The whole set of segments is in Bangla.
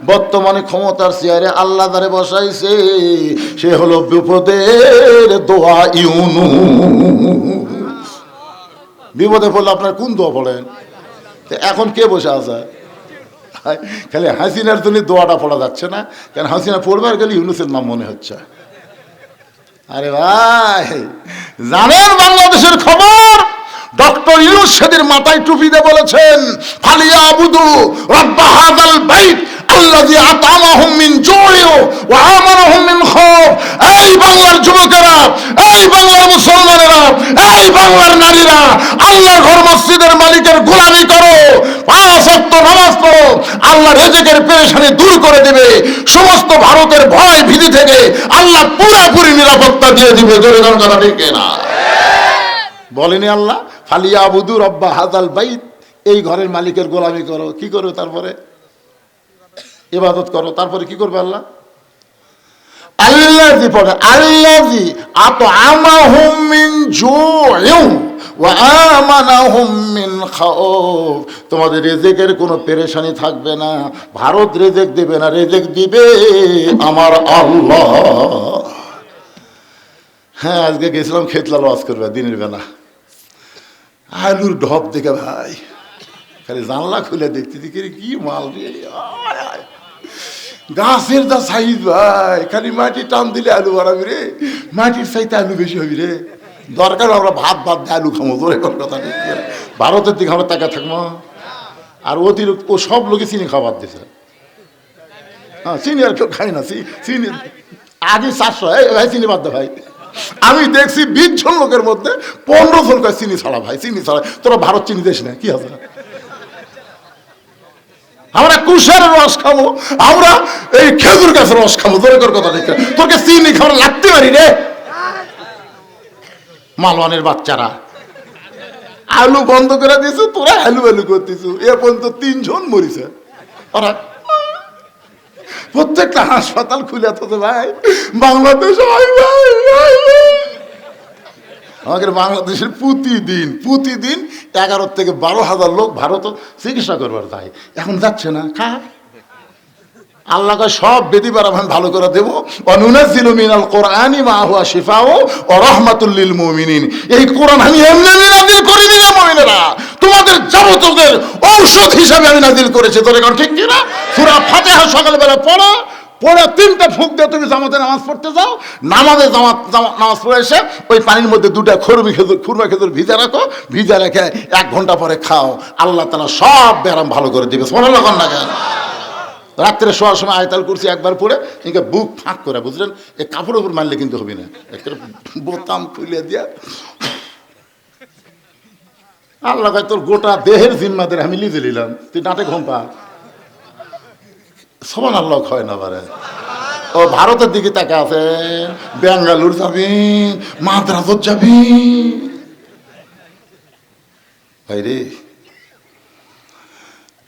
বর্তমানে ক্ষমতার চেয়ারে আল্লাহ দ্বারে বসাইছে, সে হলো বিপদের দোয়া ইউনূস। বিপদে পড়লে আপনার কোন দোয়া পড়েন? এখন কে বসে আছে? খালি হাসিনার জন্য দোয়াটা পড়া যাচ্ছে না, কেন হাসিনা পড়বার গেলে ইউনূসের নাম মনে হচ্ছে। আরে ভাই জানেন বাংলাদেশের খবর? ডক্টর ইউনূস সেদিন মাথায় টুপি দিয়ে বলেছেন, ফালিয়াবুদু রাব্ব হাযাল বাইত আল্লাযী আত'আমাহুম মিন জু'ইন ওয়া আমানাহুম মিন খাউফ। এই বাংলার যুবকেরা, এই বাংলার মুসলমানেরা, এই বাংলার নারীরা, আল্লাহর ঘর মসজিদের মালিকের গোলামি করো, 5 ওয়াক্ত নামাজ পড়ো, আল্লাহ রিজিকের পেরেশানি দূর করে দেবে। সমস্ত ভারতের ভয় ভীতি থেকে আল্লাহ পুরোপুরি নিরাপত্তা দিয়ে দিবে। জোরে জোরে কথা ঠিক না? বলেনি আল্লাহ ফালিয়াবুদু রাব্ব হাযাল বাইত, এই ঘরের মালিকের গোলামি করো। কি করো? তারপরে ইবাদত করো। তারপরে কি করবে আল্লাহ? আল্লাযী পড়ে, আল্লাযী আত'আমাহুম মিন জু'ইন ওয়া আমানাহুম মিন খাউফ। তোমাদের রিজিকের কোনো পেরেশানি থাকবে না, ভারত রিজিক দিবে না, রিজিক দিবে আমার আল্লাহ। হ্যাঁ, আজকে গেছিলাম খেতলাল ওয়াজ করবে দিনের বেলা, আলুর ঢপ দেখে ভাই খালি জানলা খুলে দেখতে দেখি কি মাল রে, গাছের যা সাইজ ভাই, খালি মাটি টান দিলে আলু বাড়াবি রে, মাটির চাইতে আলু বেশি হবি রে। দরকার আমরা ভাত ভাত দিয়ে আলু খামো। তোর কথা নেই, ভারতের দিকে আমরা টাকা থাকবো। আর অতিরিক্ত ও সব লোকে চিনি খাবার দিছে। হ্যাঁ, চিনি আর কেউ খাই না, চিনি আগে 400। ভাই চিনি বাদ দে ভাই। আমি দেখছি 20 জন লোকের মধ্যে 15 জন কয় চিনি ছাড়া ভাই, চিনি ছাড়া। তোরা ভারত চিনি দিস না, কি আছে? আমরা কুশের রস খাবো, আমরা এই খেজুর গাছের রস খাবো। তোর কথা দেখে তোকে চিনি খাবার লাগতে পারি রে। মালওয়ানের বাচ্চারা আলু বন্ধ করে দিয়েছো, তোরা আলু আলু করতেছ। এ পর্যন্ত 3 জন মরিছে। ওরা প্রত্যেকটা হাসপাতাল খুলে থাকে ভাই। বাংলাদেশ আমাদের বাংলাদেশের প্রতিদিন 11 থেকে 12,000 লোক ভারত চিকিৎসা করবার যায়। এখন যাচ্ছে না। আল্লাহকে সব বেদি আমি ভালো করে দেবো। অনুনাজ্জিলু মিনাল কোরআনি মা হুয়া শিফাউ ওয়া রাহমাতুল লিল মুমিনিন। এই কোরআন আমি এমনি নাযিল করে দিলাম মুমিনেরা, তোমাদের যাবতীয় ঔষধ হিসাবে আমি নাযিল করেছি। তোর এখন ঠিক কি না? সূরা ফাতিহা সকালবেলা পড়ো, পড়ে 3টা ফুঁক দিয়ে তুমি জামাতে নামাজ পড়তে যাও। নামাজে নামাজ পড়ে এসে ওই পানির মধ্যে 2টা খুরমা খেজুর ভিজা রাখো, ভিজা রেখে 1 ঘন্টা পরে খাও। আল্লাহ তাআলা সব ব্যারাম ভালো করে দিবে। সুবহানাল্লাহ কোন না কেন? রাত্রে শোয়ার সময় আয়াতুল কুরসি একবার পড়ে একে বুক ফাঁক করে, বুঝলেন? এই কাপড়ের উপর মারলে কিন্তু হবে না, একটা বোতাম খুলে দিয়া আল্লাহ কয় তোর গোটা দেহের জিম্মাদের আমি লিজে নিলাম, তুই নাটে ঘুম পা। সুবহানাল্লাহ হয় না পারে। ও ভারতের দিকে তাকা আছে, বেঙ্গালুর যাবি, মাদ্রাজত যাবি ভাই রে।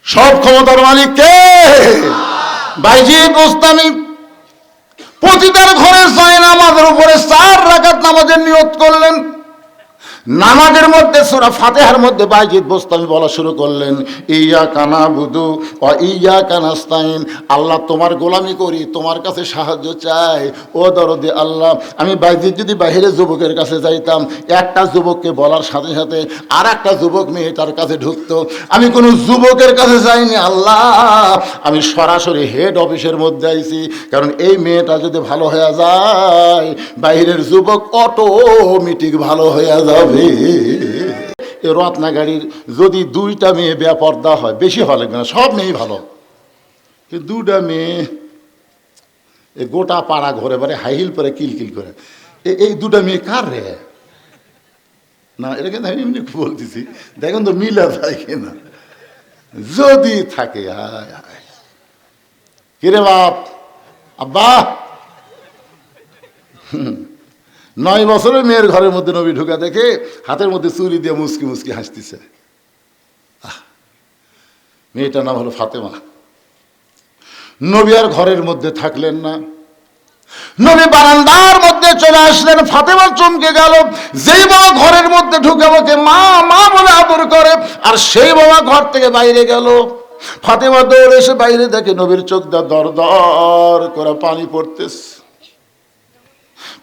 সব ক্ষমতার মালিক কে? বাইজিদ বোস্তামি। প্রতিটার ঘরে যায় নামাজের উপরে 4 রাকাত নামাজের নিয়ত করলেন। নামাজের মধ্যে সূরা ফাতিহার মধ্যে বাইজিদ বোস্তামি বলা শুরু করলেন, ইয়্যাকা না'বুদু ওয়া ইয়্যাকা নাস্তাইন। আল্লাহ তোমার গোলামি করি, তোমার কাছে সাহায্য চাই। ও দরদি আল্লাহ, আমি বাইজিদ যদি বাইরে যুবকের কাছে যাইতাম, একটা যুবককে বলার সাথে সাথে আর একটা যুবক মেয়েটার কাছে ঢুকতো। আমি কোনো যুবকের কাছে যাইনি আল্লাহ, আমি সরাসরি হেড অফিসের মধ্যে আইছি। কারণ এই মেয়েটা যদি ভালো হয়ে যায়, বাইরের যুবক অটোমেটিক ভালো হয়ে যাবে। রত্নাগাড়ির যদি 2টা মেয়ে বেপর্দা হয়, বেশি ভালো লাগবে না, সব মেয়ে ভালো, 2টা মেয়ে গোটা পাড়া ঘরে বারে হাই হিল পরে কিলকিল করে, এই 2টা মেয়ে কার রে? না, এটা কিন্তু আমি এমনি বলতেছি, দেখেন তো মিলা যায় কিনা। যদি থাকে কিরে বাপ, আব্বা 9 বছরের মেয়ের ঘরের মধ্যে নবী ঢুকা দেখে হাতের মধ্যে চুরি দিয়ে মুসকি মুসকি হাসতেছে। মেয়েটার নাম হলো ফাতেমা। নবী আর ঘরের মধ্যে থাকলেন না, নবী বারান্দার মধ্যে চলে আসলেন। ফাতেমা চমকে গেল। যেই বাবা ঘরের মধ্যে ঢুকে আমাকে মা মা বলে আদর করে, আর সেই বাবা ঘর থেকে বাইরে গেল। ফাতেমা দৌড়ে এসে বাইরে দেখে নবীর চোখ দা দর দর করে পানি পড়তেছে।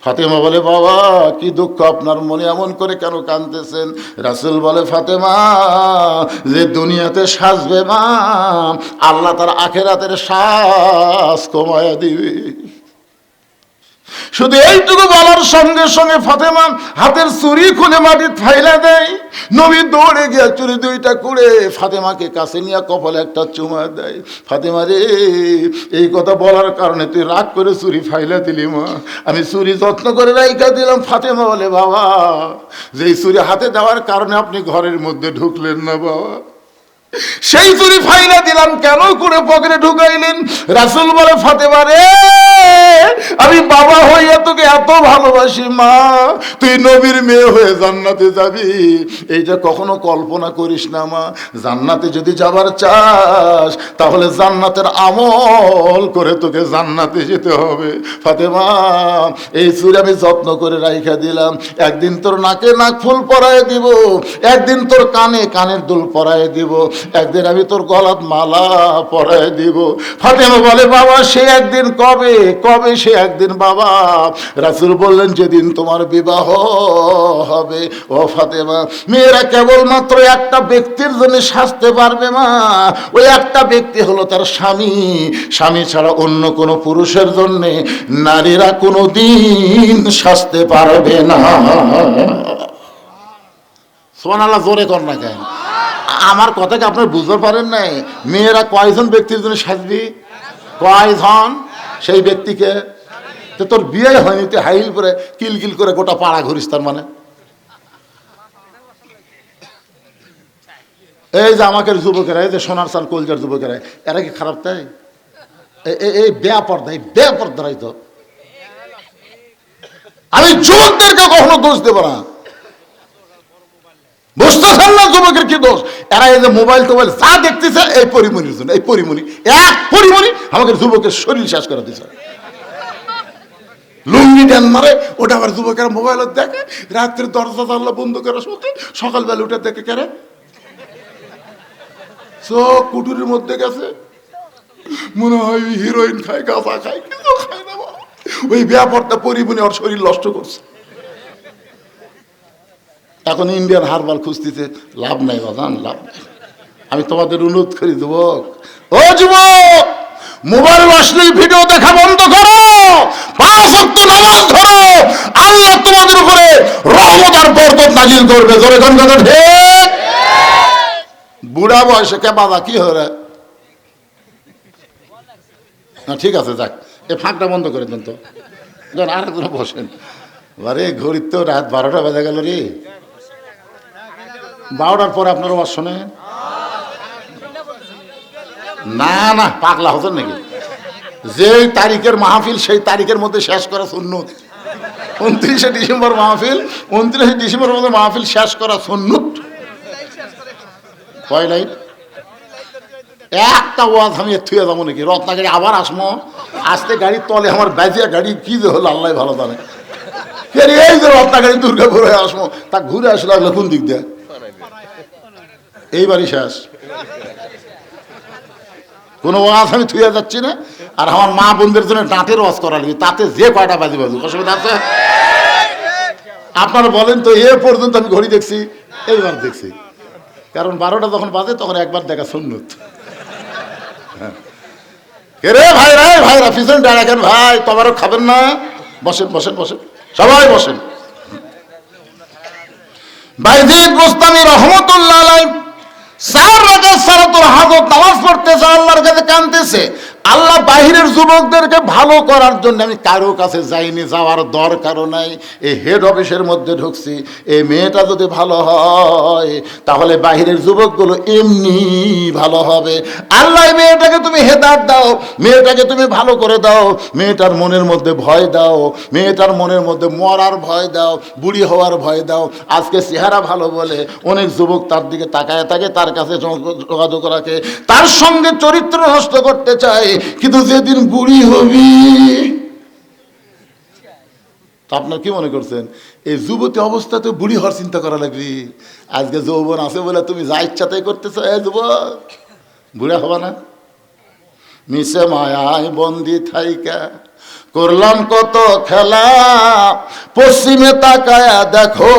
ফাতেমা বলে, বাবা কি দুঃখ আপনার মনে, এমন করে কেন কাঁদতেছেন? রাসূল বলে, ফাতেমা, যে দুনিয়াতে সাজবে মা, আল্লাহ তার আখিরাতের সাজ কমায়া দিবে। শুধু এইটুকু বলার সঙ্গে সঙ্গে ফাতেমা হাতের চুরি খুলে মাটি ফাইলা দেয়। নবী দৌড়ে গিয়ে চুরি দুইটা কুড়ে ফাতেমাকে কাছে নিয়ে কপালে একটা চুমা দেয়। ফাতেমা রে, এই কথা বলার কারণে তুই রাগ করে চুরি ফাইলা দিলি মা, আমি চুরি যত্ন করে রাইখা দিলাম। ফাতেমা বলে, বাবা, যেই চুরি হাতে দেওয়ার কারণে আপনি ঘরের মধ্যে ঢুকলেন না বাবা, সেই চুরি ফাইলা দিলাম কেন করে পকেটে ঢুকাইলেন? রাসূল বলে, ফাতেমা রে, আমি বাবা হইয়া তোকে এত ভালোবাসি মা, তুই নবীর মেয়ে হয়ে জান্নাতে যাবি, এইটা কখনো কল্পনা করিস না মা। জান্নাতে যদি যাবার চাস তাহলে জান্নাতের আমল করে তোকে জান্নাতে যেতে হবে। ফাতেমা, এই চুরি আমি যত্ন করে রাইখা দিলাম, একদিন তোর নাকে নাক ফুল পরায় দিব, একদিন তোর কানে কানের দুল পরায় দিব, একদিন আমি তোর গলাত মালা পরায় দিব। ফাতেমা বলে, বাবা সে একদিন কবে? কবে সে একদিন বাবা? রাসূল বললেন, যেদিন তোমার বিবাহ হবে। ও ফাতেমা, মেয়েরা কেবলমাত্র একটা ব্যক্তির জন্য সাজতে পারবে মা, ওই একটা ব্যক্তি হলো তার স্বামী। স্বামী ছাড়া অন্য কোনো পুরুষের জন্য নারীরা কোনো দিন সাজতে পারবে না। সুবহানাল্লাহ, জোরে কর না কেন? আমার কথাকে আপনার বুঝতে পারেন নাই? মেয়েরা কয়জন ব্যক্তির জন্য সাজবি? কয়জন? সেই ব্যক্তিকে তো তোর বিয়ে হয়নি, তুই হাইল করে কিলকিল করে গোটা পাড়া ঘুরিস, তার মানে? এই যে আমাকে যুবকেরা, এই যে সোনার চাল কলজার যুবকেরা, এরা কি খারাপ? তাই এই বেপরদাই, বেপরদাই তো আমি যুবকদেরকে কখনো দোষ দেব না। বুঝতেছেন না যুবকের কি দোষ? এরা এই যে মোবাইল টোবাইল যা দেখতেছে এই পরিমণির জন্য, এই পরিমণি, এক পরিমণি আমাকে যুবকের শরীর শেষ করে দিচ্ছে। লুঙ্গি ড্যান মারে, ওটা আবার যুবকেরা মোবাইল দেখে, রাত্রে দরজা জানলা বন্ধ করে শুতে, সকালবেলা উঠে দেখে কেরে চোখ কুটুরির মধ্যে গেছে, মনে হয় হিরোইন খায়, গাঁজা খায়, কিছু খায় না। ওই ব্যাপারটা পরিমণি ওর শরীর নষ্ট করছে। এখন ইন্ডিয়ান হারবাল খুঁজতেছে, লাভ নাই বাজান, লাভ নাই। আমি তোমাদের অনুরোধ করি যুবক, ও যুবক, মোবাইল আসলেই ভিডিও দেখা বন্ধ করো, 5 ওয়াক্ত নামাজ ধরো, আল্লাহ তোমাদের উপরে রহমত আর বরকত নাজিল করবে। জোরে কোন কথা ঠিক? বুড়া বয়সে কে বাবা কি হরে না? ঠিক আছে, যাক, এই ফাঁকটা বন্ধ করে দেন তো, আরেকজন বসেন। আরে ঘড়ির তো রাত 12টা বেজে গেল রে। 12টার পরে আপনার ওয়াজ শোনে না? না পাগলা হতেন নাকি? যে তারিখের মাহফিল সেই তারিখের মধ্যে শেষ করা সুন্নত। 29শে ডিসেম্বর মাহফিল, 29শে ডিসেম্বরের মধ্যে মাহফিল শেষ করা সুন্নত। কয় লাইট? একটা ওয়াজ আমি থুয়ে যাবো নাকি? রত্নাগাড়ি আবার আসমো, আসতে গাড়ির তলে আমার বাজিয়া গাড়ি কি যে হলো আল্লাহ ভালো জানে। এই যে রত্নাগাড়ি দুর্গাপুরে আসমো, তা ঘুরে আসলে লাগলো কোন দিক দিয়ে? এইবারই শেষ। কোনো ওয়াজ আমি থুয়ে যাচ্ছি না। আর আমার মা বোনদের জন্য ডাঁটের ওয়াজ করা লাগবে, তাতে যে কয়টা বাজি বাজুক, অসুবিধা আছে? আপনারা বলেন তো, এ পর্যন্ত আমি ঘড়ি দেখছি, এইবার দেখছি, কারণ 12টা যখন বাজে তখন একবার দেখা সুন্নত। রে ভাইরা, ভাইরা পিছন ডাকেন, ভাই তোমারও খাবেন না? বসেন বসেন বসেন, সবাই বসেন। বাইজিদ বুস্তামি রহমতুল্লাহ আলাইহি 4 রাকাত সালাতুল হাজত নামাজ পড়তেছে, আল্লাহর কাছে কাঁদতেছে। আল্লাহ বাহিরের যুবকদেরকে ভালো করার জন্য আমি কারো কাছে যাইনি, যাওয়ার দরকারও নাই। এই হেড অফিসের মধ্যে ঢুকছি, এই মেয়েটা যদি ভালো হয় তাহলে বাহিরের যুবকগুলো এমনি ভালো হবে। আল্লাহ মেয়েটাকে তুমি হেদায়েত দাও, মেয়েটাকে তুমি ভালো করে দাও, মেয়েটার মনের মধ্যে ভয় দাও, মেয়েটার মনের মধ্যে মরার ভয় দাও, বুড়ি হওয়ার ভয় দাও। আজকে চেহারা ভালো বলে অনেক যুবক তার দিকে তাকায় থাকে, তার কাছে যোগাযোগ রাখে, তার সঙ্গে চরিত্র নষ্ট করতে চায়। কিন্তু যেদিন বুড়ি হবি, আপনার কি মনে করছেন এই যুবতী অবস্থাতে বুড়ি হওয়ার চিন্তা করা লাগবে? আজকে যৌবন আছে বলে তুমি যা ইচ্ছা তাই করতেছ। যুবক বুড়া হবা না? মিশে মায়ায় বন্দি থাইকা করলাম কত খেলা, পশ্চিমে তাকায়া দেখো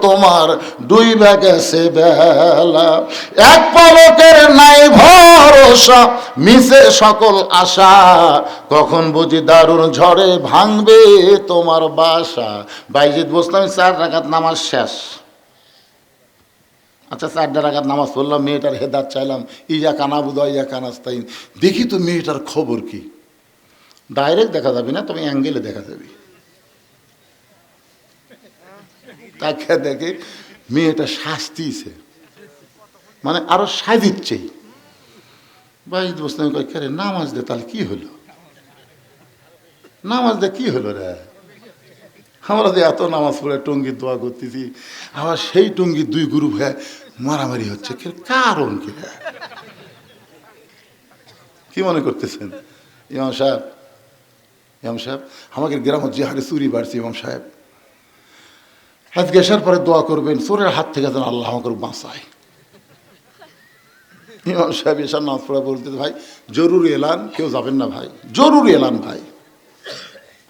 তোমার ডুইবা গেছে বেলা। এক পলকের নাই ভরসা, মিশে সকল আশা, কখন বুঝি দারুণ ঝড়ে ভাঙবে তোমার বাসা। বাইজিদ বোস্তামি 4 রাকাত নামাজ শেষ। আচ্ছা 4 রাকাত নামাজ পড়লাম, মেয়েটার হেদাত চাইলাম, ইয়া কানাবুদা ইয়া কানাস্তাইন। দেখি তো মেয়েটার খবর কি। ডাইরেক্ট দেখা যাবে না, তবে অ্যাঙ্গেলে দেখা যাবে। তাকে দেখে মেয়েটা শাস্তিছে, মানে আরো সাজিচ্ছে। বাইজিদ বোস্তামি কয়, কে রে নামাজ দে, তাহলে কি হলো? নামাজ দে কি হলো রে? আমরা যে এত নামাজ পড়ে টঙ্গির দোয়া করতেছি, আবার সেই টঙ্গির 2 গ্রুপ হয়ে মারামারি হচ্ছে, কারণ কি? কি মনে করতেছেন? ইমাম সাহেব আমাকে গ্রামের যে হারে চুরি বাড়ছে, ইমাম সাহেব আজকে আসার পরে দোয়া করবেন চোরের হাত থেকে যেন আল্লাহ আমাকে বাঁচায়। ইমাম সাহেব এসার নামাজ পড়া বলতে, ভাই জরুরি এলান, কেউ যাবেন না ভাই, জরুরি এলান ভাই,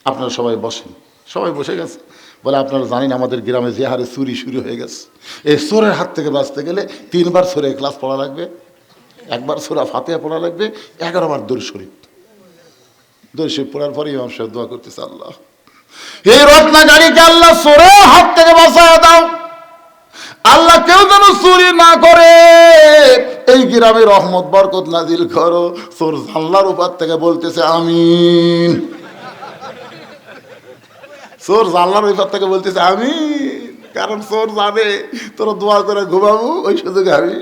আপনারা সবাই বসেন। সবাই বসে গেছে। বলে আপনারা জানেন আমাদের গ্রামে যে হারে চুরি শুরু হয়ে গেছে, এই চোরের হাত থেকে বাঁচতে গেলে 3 বার সূরা ইখলাস পড়া লাগবে, 1 বার সূরা ফাতিহা পড়া লাগবে, 11 বার দরুদ শরীফ পড়ার পরে ইমাম সাহেব দোয়া করতেছে, আল্লাহ এই রত্নাগাড়িকে আল্লাহ চোরের হাত থেকে বাঁচায় দাও, আল্লাহ কেউ যেন চুরি না করে, এই গ্রামে রহমত বরকত নাজিল করো। চোর জানলার উপর থেকে বলতেছে আমিন, চোর জানলার উপর থেকে বলতেছে আমিন, কারণ চোর জানে তোরা দোয়া করে ঘুমাবো, ওই সুযোগে আমি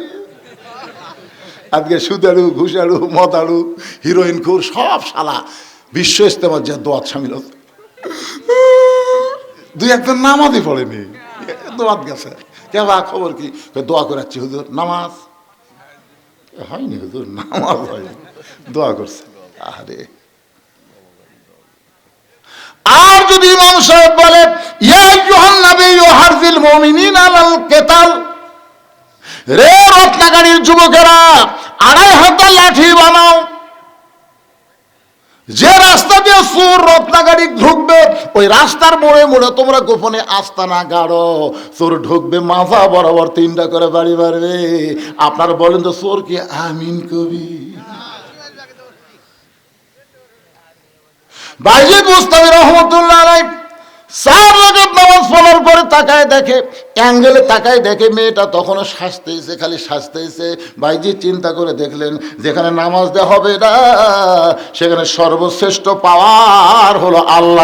আজকে সুদারু ঘুষাড়ু মদাড়ু হিরোইন খুর সব শালা বিশ্ব ইস্তেমার যে দোয়াত সামিল হচ্ছে। 2-1 নামাজই পড়েনি, দোয়াত গেছে। কেবা খবর কি? দোয়া করাচ্ছি হুজুর, নামাজ হয়নি হুজুর, নামাজ হয়নি, দোয়া করছে। আরে আর যদি ইমাম সাহেব বলে ইয়া আইয়ুহান নাবিয়্যু হারজিল মুমিনিনা আলাল কিতাল, রে রত্নাগাড়ির যুবকেরা 2.5 হাতে লাঠি বানাও, যে রাস্তা দিয়ে চোর রত্নাগাড়ি ঢুকবে ওই রাস্তার মোড়ে মোড়ে তোমরা গোপনে আস্তানা গাড়ো, চোর ঢুকবে মাথা বরাবর 3টা করে বাড়ি মারবে। আপনারা বলেন তো চোর কি আমিন কবি? বাইজিদ বুস্তামি রহমতুল্লাহ আলাইহি 4 রাকাত নামাজ পড়ার পরে তাকায় দেখে, অ্যাঙ্গেলে তাকায় দেখে মেয়েটা তখনও সাজতেছে, খালি সাজতেছে। বাইজিদ চিন্তা করে দেখলেন যেখানে নামাজ দেওয়া হবে না, সেখানে সর্বশ্রেষ্ঠ পাওয়ার হলো আল্লাহ।